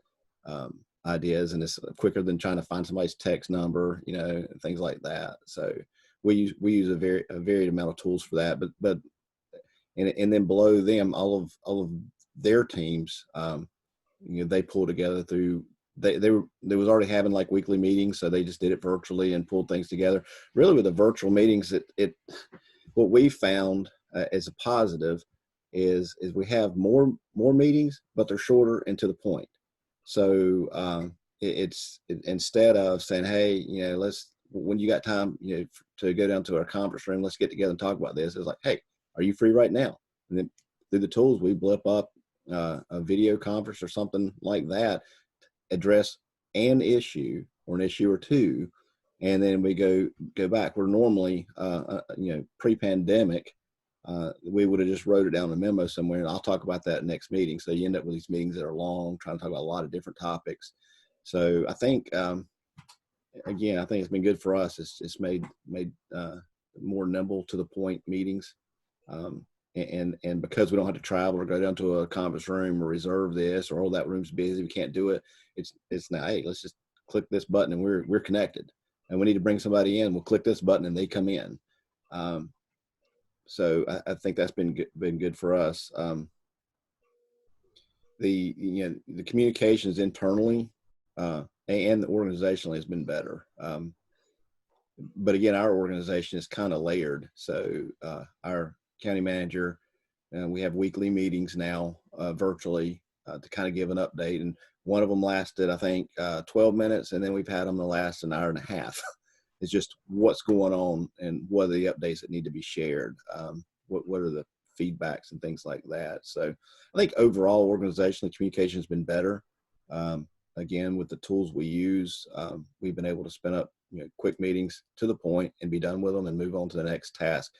ideas, and it's quicker than trying to find somebody's text number, things like that. So we use a varied amount of tools for that, but then below them, all of their teams, they pull together through. They was already having like weekly meetings, so they just did it virtually and pulled things together. Really, with the virtual meetings, what we found as a positive is we have more meetings, but they're shorter and to the point. So instead of saying, hey, when you got time, to go down to our conference room, let's get together and talk about this. It's like, hey, are you free right now? And then through the tools, we blip up a video conference or something like that, address an issue or an issue or two, and then we go back. We're normally, pre-pandemic, we would have just wrote it down in a memo somewhere, and I'll talk about that next meeting. So you end up with these meetings that are long, trying to talk about a lot of different topics. So I think, again, I think it's been good for us. It's made more nimble, to the point meetings. And because we don't have to travel or go down to a conference room or reserve this, or that room's busy, we can't do it. It's now, hey, let's just click this button and we're connected. And we need to bring somebody in, we'll click this button and they come in. So I think that's been good for us. The communications internally and organizationally has been better. But again, our organization is kind of layered. So our county manager, we have weekly meetings now virtually to kind of give an update. And one of them lasted, I think, 12 minutes, and then we've had them to last an hour and a half. It's just what's going on and what are the updates that need to be shared. What are the feedbacks and things like that. So I think overall organizationally communication has been better. Again, with the tools we use, we've been able to spin up quick meetings to the point and be done with them and move on to the next task.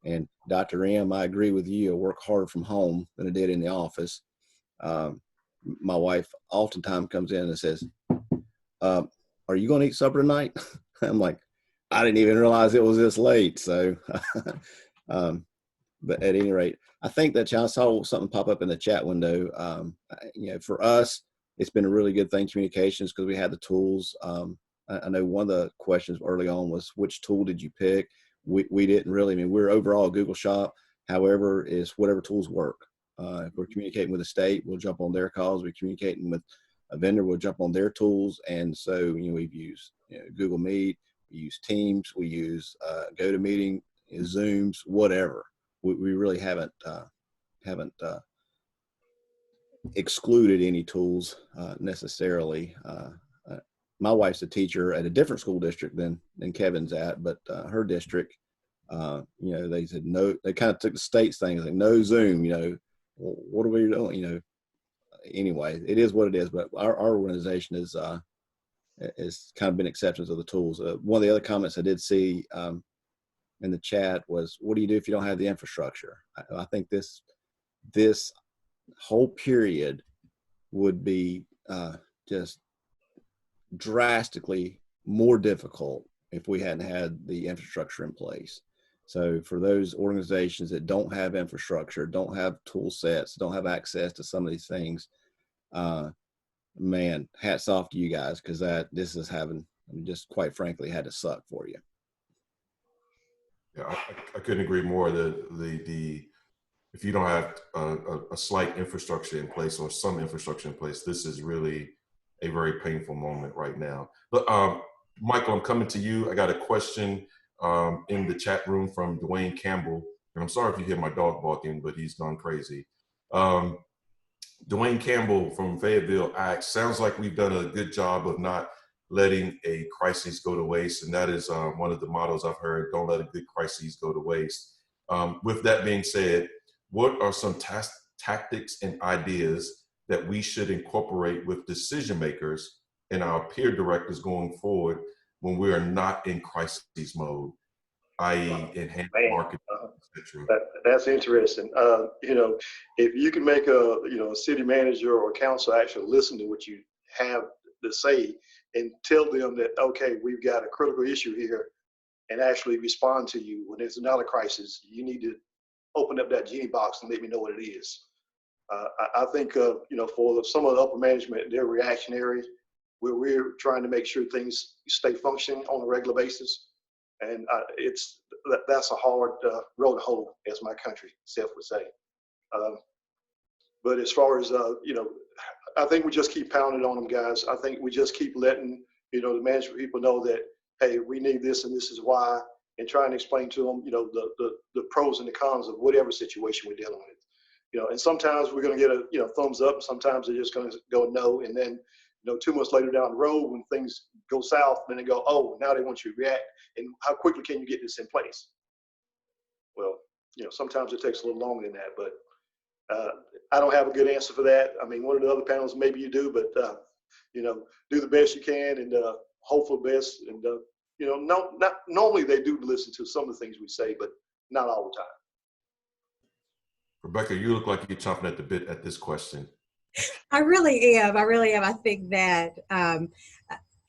And Dr. M, I agree with you. I work harder from home than I did in the office. My wife oftentimes comes in and says, are you going to eat supper tonight? I'm like, I didn't even realize it was this late. So, but at any rate, I think that I saw something pop up in the chat window. For us, it's been a really good thing, communications, because we had the tools. I know one of the questions early on was, which tool did you pick? We didn't really. I mean, we're overall a Google shop. However, is whatever tools work. If we're communicating with the state, we'll jump on their calls. We're communicating with a vendor, we'll jump on their tools. And so, we've used Google Meet, we use Teams, we use GoToMeeting, Zooms, whatever. We really haven't excluded any tools necessarily. My wife's a teacher at a different school district than Kevin's at, but her district, they said no. They kind of took the state's thing, like no Zoom. What are we doing? Anyway, it is what it is. But our organization is kind of been acceptance of the tools. One of the other comments I did see in the chat was, "What do you do if you don't have the infrastructure?" I think this whole period would be just drastically more difficult if we hadn't had the infrastructure in place. So for those organizations that don't have infrastructure, don't have tool sets, don't have access to some of these things, man, hats off to you guys, because this is just quite frankly had to suck for you. Yeah, I couldn't agree more. If you don't have a slight infrastructure in place or some infrastructure in place, this is really a very painful moment right now. But Michael, I'm coming to you. I got a question in the chat room from Dwayne Campbell. And I'm sorry if you hear my dog barking, but he's gone crazy. Dwayne Campbell from Fayetteville asks, sounds like we've done a good job of not letting a crisis go to waste. And that is one of the mottos I've heard, don't let a good crisis go to waste. With that being said, what are some tactics and ideas that we should incorporate with decision makers and our peer directors going forward when we are not in crisis mode, i.e. enhanced marketing, etc.? That's interesting. If you can make a city manager or council actually listen to what you have to say and tell them that, okay, we've got a critical issue here, and actually respond to you when it's not a crisis, you need to open up that genie box and let me know what it is. I think, for some of the upper management, they're reactionary. We're trying to make sure things stay functioning on a regular basis. And that's a hard road to hoe, as my country self would say. But as far as, I think we just keep pounding on them, guys. I think we just keep letting, the management people know that, hey, we need this and this is why, and trying to explain to them, the pros and the cons of whatever situation we're dealing with. And sometimes we're going to get a thumbs up, and sometimes they're just going to go no, and then 2 months later down the road when things go south, then they go, oh, now they want you to react, and how quickly can you get this in place? Well, sometimes it takes a little longer than that, but I don't have a good answer for that. I mean, one of the other panels maybe you do, but do the best you can and hope for the best. And not normally they do listen to some of the things we say, but not all the time. Rebecca, you look like you're chomping at the bit at this question. I really am. I think that,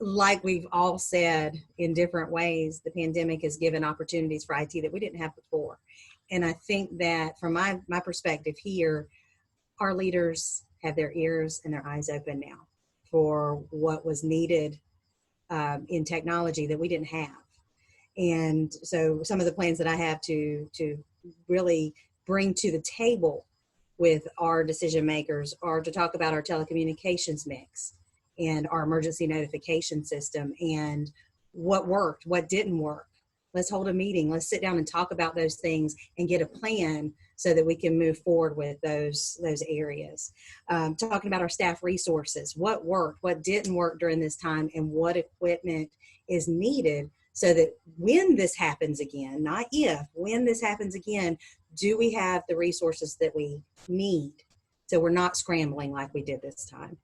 like we've all said in different ways, the pandemic has given opportunities for IT that we didn't have before. And I think that from my perspective here, our leaders have their ears and their eyes open now for what was needed in technology that we didn't have. And so some of the plans that I have to really bring to the table with our decision makers are to talk about our telecommunications mix and our emergency notification system and what worked, what didn't work. Let's hold a meeting. Let's sit down and talk about those things and get a plan so that we can move forward with those areas. Talking about our staff resources, what worked, what didn't work during this time, and what equipment is needed so that when this happens again, not if, when this happens again, do we have the resources that we need? So we're not scrambling like we did this time.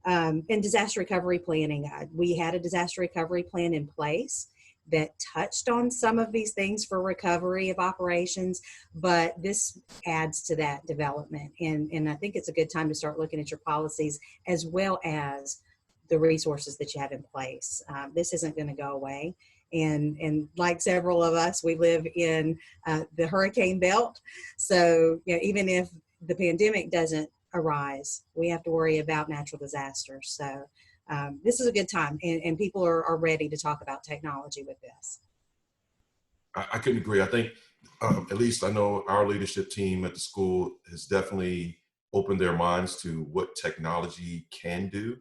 And disaster recovery planning, we had a disaster recovery plan in place that touched on some of these things for recovery of operations, but this adds to that development. And I think it's a good time to start looking at your policies as well as the resources that you have in place. This isn't going to go away. And like several of us, we live in the hurricane belt. So even if the pandemic doesn't arise, we have to worry about natural disasters. So this is a good time, and people are ready to talk about technology with this. I couldn't agree. I think, at least I know our leadership team at the school has definitely opened their minds to what technology can do.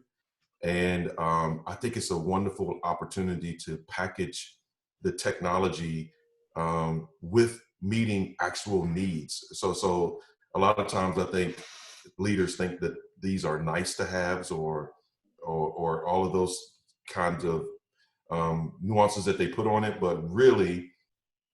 And I think it's a wonderful opportunity to package the technology with meeting actual needs. So a lot of times I think leaders think that these are nice to haves or all of those kinds of nuances that they put on it. But really,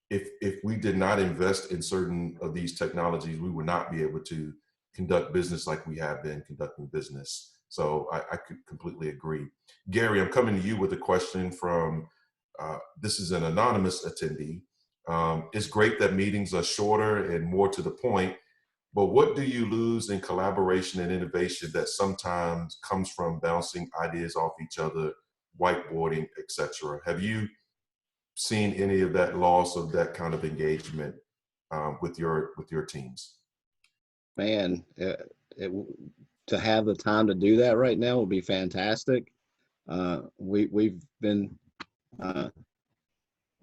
if we did not invest in certain of these technologies, we would not be able to conduct business like we have been conducting business. So I could completely agree. Gary, I'm coming to you with a question from, this is an anonymous attendee. It's great that meetings are shorter and more to the point, but what do you lose in collaboration and innovation that sometimes comes from bouncing ideas off each other, whiteboarding, etc.? Have you seen any of that loss of that kind of engagement with your teams? Man, to have the time to do that right now would be fantastic. We've been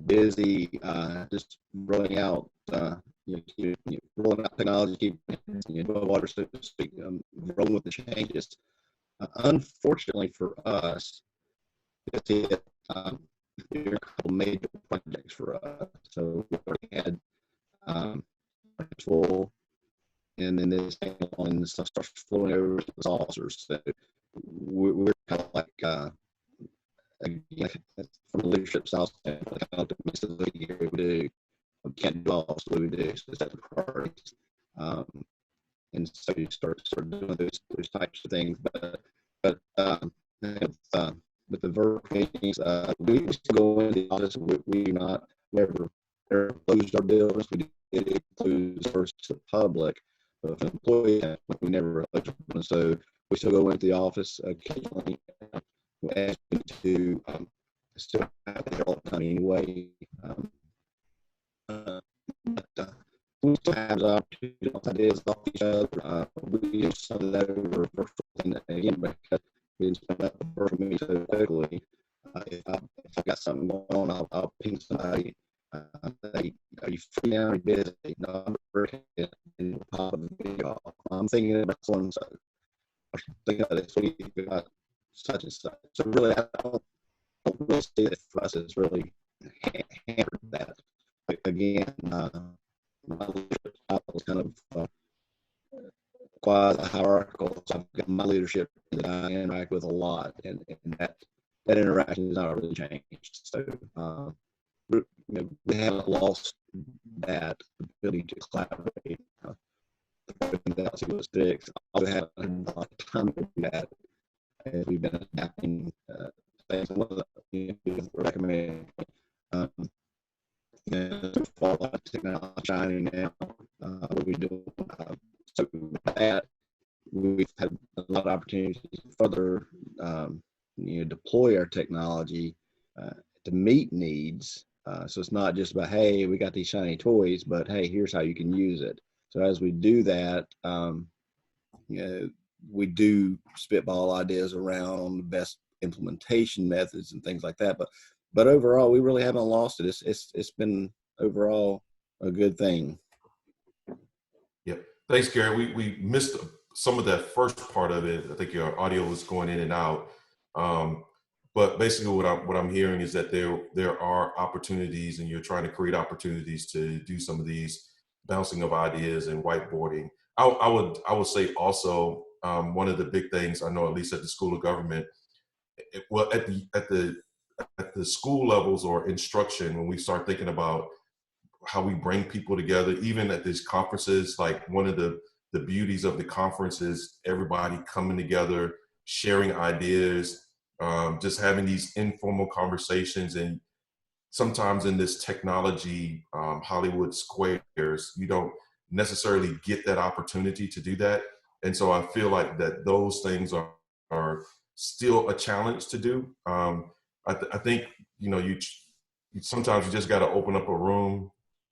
busy just rolling out rolling out technology, water, so to speak, rolling with the changes. Unfortunately for us, it's a couple major projects for us. So we already had full, and then this and stuff starts flowing over to the saucers. So we're kind of like again, from a leadership style standpoint, kind of the we do. We can't do all, so we do. So it's at the priorities. And so you start doing those types of things. But with the virtual meetings, we still go into the office. We do not never closed our buildings. We did close first to the public. But for employees, we never closed them. So we still go into the office occasionally. We ask them to still have there all the time anyway. But we still have the opportunity to bounce ideas off each other. We do some of that over virtual, and again, because we didn't spend that virtual meeting so quickly. If I got something going on, I'll ping somebody. Hey, are you free now? Are you busy? No, I'm working. And pop up a video. I'm thinking about so and so. I'm thinking about this week about such and such. So really, I don't really see that for us. It's really hampered that. But again, my leadership style is kind of quasi-hierarchical. So I've got my leadership that I interact with a lot, and that interaction has not really changed. So we haven't lost that ability to collaborate. That was fixed. I haven't had a lot of time to do that as we've been adapting things. One of the recommended for a lot of technology shining now. What we do. So with that, we've had a lot of opportunities to further deploy our technology to meet needs. So it's not just about, hey, we got these shiny toys, but hey, here's how you can use it. So as we do that, we do spitball ideas around on the best implementation methods and things like that. But overall, we really haven't lost it. It's been overall a good thing. Yep. Thanks, Gary. We missed some of that first part of it. I think your audio was going in and out. But basically what I'm hearing is that there are opportunities, and you're trying to create opportunities to do some of these bouncing of ideas and whiteboarding. I would say also one of the big things I know, at least at the School of Government, at the school levels or instruction, when we start thinking about how we bring people together, even at these conferences. Like one of the beauties of the conference is everybody coming together, sharing ideas, just having these informal conversations. And sometimes in this technology Hollywood squares, you don't necessarily get that opportunity to do that. And so I feel like that those things are still a challenge to do. I think, you know, you sometimes you just got to open up a room,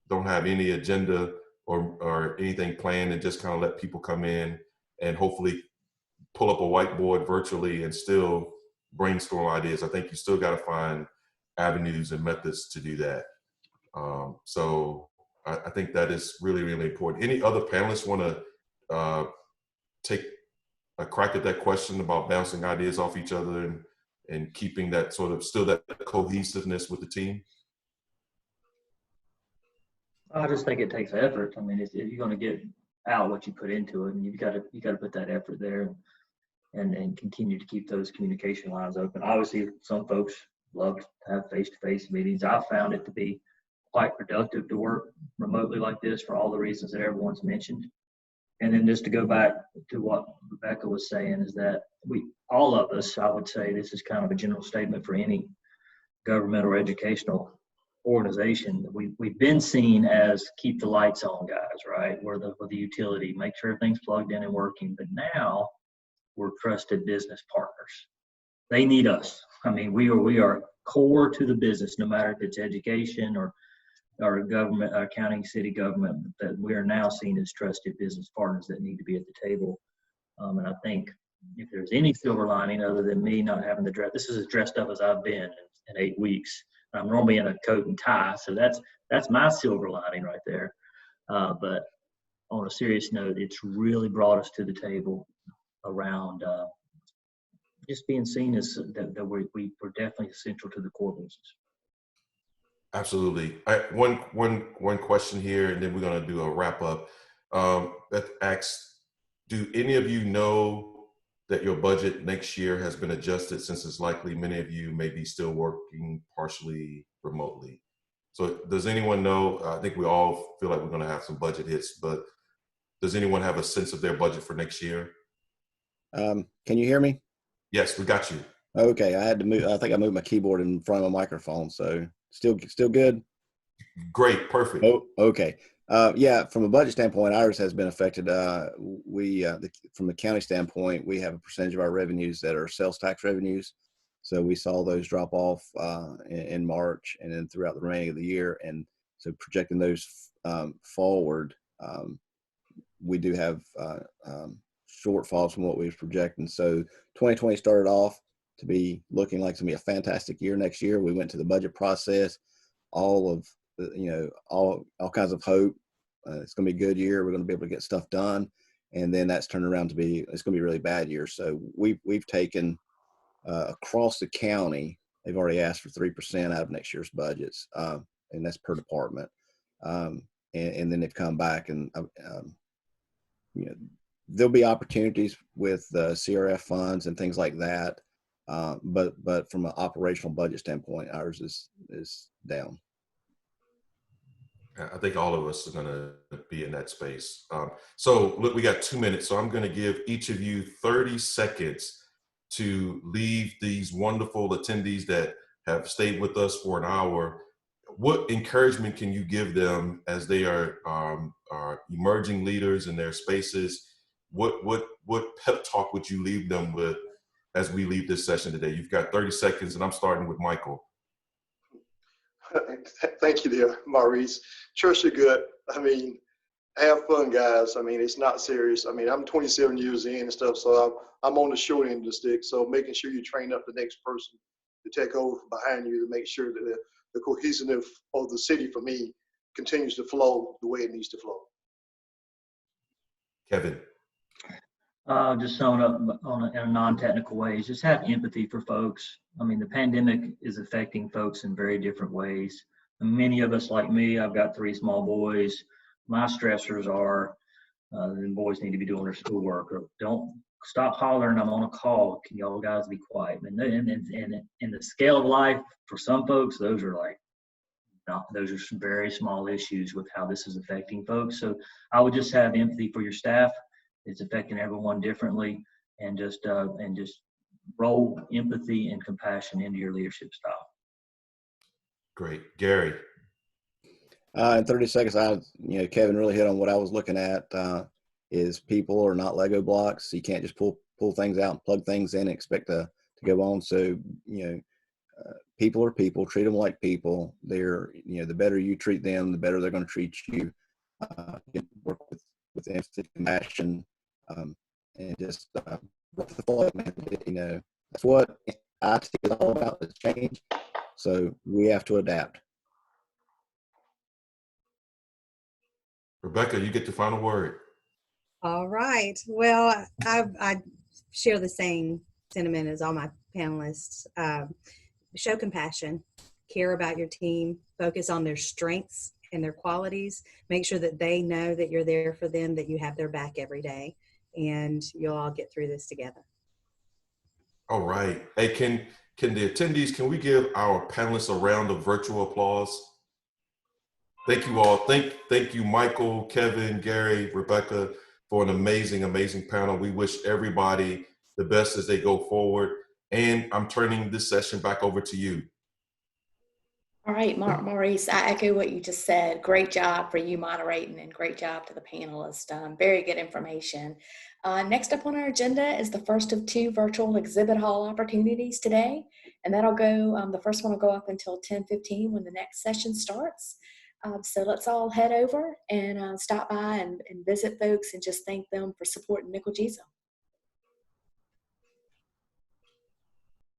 don't have any agenda or anything planned, and just kind of let people come in and hopefully pull up a whiteboard virtually and still brainstorm ideas. I think you still got to find avenues and methods to do that. So I think that is really, really important. Any other panelists want to take a crack at that question about bouncing ideas off each other and keeping that sort of still that cohesiveness with the team? I just think it takes effort. I mean, if you're going to get out what you put into it, and you got to put that effort there and continue to keep those communication lines open. Obviously, some folks love to have face-to-face meetings. I've found it to be quite productive to work remotely like this for all the reasons that everyone's mentioned. And then just to go back to what Rebecca was saying is that all of us, I would say this is kind of a general statement for any government or educational organization. We've been seen as keep the lights on guys, right? We're the utility, make sure everything's plugged in and working. But now we're trusted business partners. They need us. I mean, we are core to the business, no matter if it's education or government, our county, city government, that we are now seen as trusted business partners that need to be at the table. And I think if there's any silver lining other than me not having the dress, this is as dressed up as I've been in 8 weeks. I'm normally in a coat and tie, so that's my silver lining right there. But on a serious note, it's really brought us to the table around just being seen as that we're definitely essential to the core business. Absolutely. One question here, and then we're going to do a wrap up. That asks, do any of you know that your budget next year has been adjusted, since it's likely many of you may be still working partially remotely? So does anyone know? I think we all feel like we're going to have some budget hits, but does anyone have a sense of their budget for next year? Can you hear me? Yes, we got you. Okay, I had to move. I think I moved my keyboard in front of my microphone, so still good. Great, perfect. Oh, okay. Yeah, from a budget standpoint, ours has been affected. From the county standpoint, we have a percentage of our revenues that are sales tax revenues. So we saw those drop off in March and then throughout the remaining of the year. And so projecting those forward, we do have shortfalls from what we was projecting. So 2020 started off to be looking like it's gonna be a fantastic year next year. We went to the budget process, all kinds of hope. It's going to be a good year. We're going to be able to get stuff done. And then that's turned around to be, it's going to be a really bad year. So we've taken across the county, they've already asked for 3% out of next year's budgets. And that's per department. And then they've come back and, there'll be opportunities with CRF funds and things like that. But from an operational budget standpoint, ours is down. I think all of us are going to be in that space. So look, we got 2 minutes. So I'm going to give each of you 30 seconds to leave these wonderful attendees that have stayed with us for an hour. What encouragement can you give them as they are emerging leaders in their spaces? What pep talk would you leave them with as we leave this session today? You've got 30 seconds, and I'm starting with Michael. Thank you, dear Maurice. Trust your gut. I mean, have fun, guys. I mean, it's not serious. I mean, I'm 27 years in and stuff, so I'm on the short end of the stick. So making sure you train up the next person to take over from behind you to make sure that the cohesiveness of the city for me continues to flow the way it needs to flow. Kevin. Just sewing up in a non-technical way, just have empathy for folks. I mean, the pandemic is affecting folks in very different ways. And many of us, like me, I've got 3 small boys. My stressors are the boys need to be doing their schoolwork, or don't stop hollering, I'm on a call. Can y'all guys be quiet? And in the scale of life, for some folks, those are like Those are some very small issues with how this is affecting folks. So I would just have empathy for your staff. It's affecting everyone differently, and just roll empathy and compassion into your leadership style. Great. Gary. In 30 seconds, Kevin really hit on what I was looking at. Is people are not Lego blocks. You can't just pull things out and plug things in and expect to go on. So, people are people. Treat them like people. They're, the better you treat them, the better they're going to treat you. Work with empathy, compassion, and just work the flow, man. That's what IT is all about, is change. So we have to adapt. Rebecca, you get the final word. All right. Well, I share the same sentiment as all my panelists. Show compassion, care about your team, focus on their strengths and their qualities. Make sure that they know that you're there for them, that you have their back every day, and you'll all get through this together. All right. Hey, can the attendees, can we give our panelists a round of virtual applause? Thank you all. Thank you, Michael, Kevin, Gary, Rebecca, for an amazing, amazing panel. We wish everybody the best as they go forward. And I'm turning this session back over to you. All right, Maurice, I echo what you just said. Great job for you moderating, and great job to the panelists. Very good information. Next up on our agenda is the first of 2 virtual exhibit hall opportunities today. And that'll go, the first one will go up until 10:15 when the next session starts. So let's all head over and stop by and visit folks and just thank them for supporting Nickel Jesus.